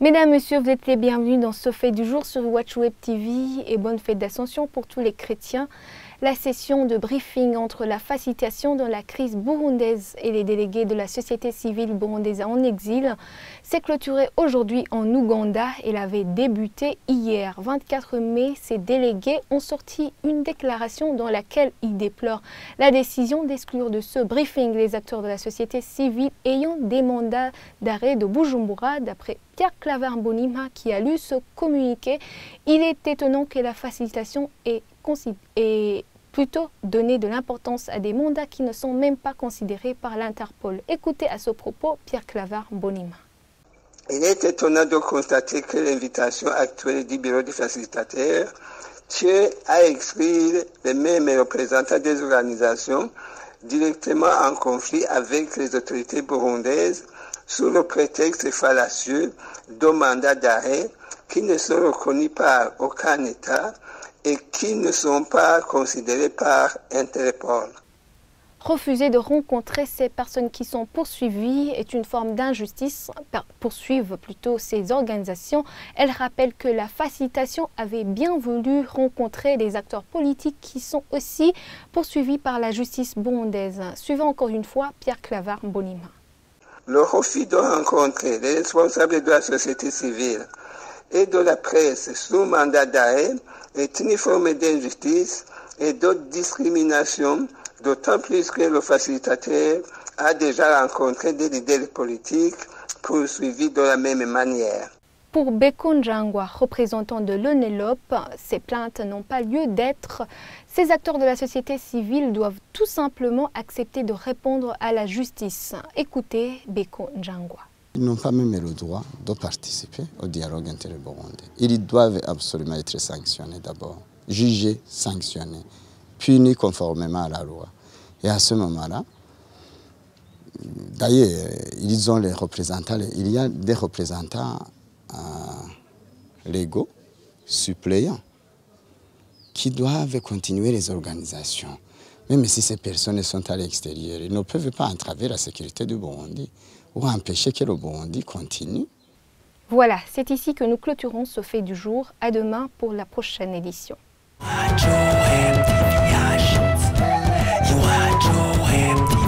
Mesdames, Messieurs, vous êtes les bienvenus dans ce fait du jour sur Watch Web TV et bonne fête d'Ascension pour tous les chrétiens. La session de briefing entre la facilitation dans la crise burundaise et les délégués de la société civile burundaise en exil s'est clôturée aujourd'hui en Ouganda. Elle avait débuté hier. 24 mai, ces délégués ont sorti une déclaration dans laquelle ils déplorent la décision d'exclure de ce briefing les acteurs de la société civile ayant des mandats d'arrêt de Bujumbura. D'après Pierre Claver Mbonimpa qui a lu ce communiqué, il est étonnant que la facilitation ait plutôt donné de l'importance à des mandats qui ne sont même pas considérés par l'Interpol. Écoutez à ce propos Pierre Claver Mbonimpa. Il est étonnant de constater que l'invitation actuelle du bureau du facilitateur tient à exclure les mêmes représentants des organisations directement en conflit avec les autorités burundaises sous le prétexte fallacieux de mandats d'arrêt qui ne sont reconnus par aucun État et qui ne sont pas considérés par Interpol. Refuser de rencontrer ces personnes qui sont poursuivies est une forme d'injustice, poursuivre plutôt ces organisations. Elle rappelle que la facilitation avait bien voulu rencontrer des acteurs politiques qui sont aussi poursuivis par la justice burundaise. Suivant encore une fois Pierre Claver Mbonimpa. Le refus de rencontrer les responsables de la société civile et de la presse sous mandat d'arrêt est une forme d'injustice et de discrimination, d'autant plus que le facilitateur a déjà rencontré des leaders politiques poursuivis de la même manière. Pour Beko Njangwa, représentant de l'ONELOP, ces plaintes n'ont pas lieu d'être. Ces acteurs de la société civile doivent tout simplement accepter de répondre à la justice. Écoutez Beko Njangwa. Ils n'ont pas même le droit de participer au dialogue inter-burundais. Ils doivent absolument être sanctionnés d'abord, jugés, sanctionnés, punis conformément à la loi. Et à ce moment-là, d'ailleurs, ils ont les représentants, il y a des représentants légaux, suppléants, qui doivent continuer les organisations. Même si ces personnes sont à l'extérieur, ils ne peuvent pas entraver la sécurité du Burundi ou empêcher que le Burundi continue. Voilà, c'est ici que nous clôturons ce fait du jour. À demain pour la prochaine édition. You are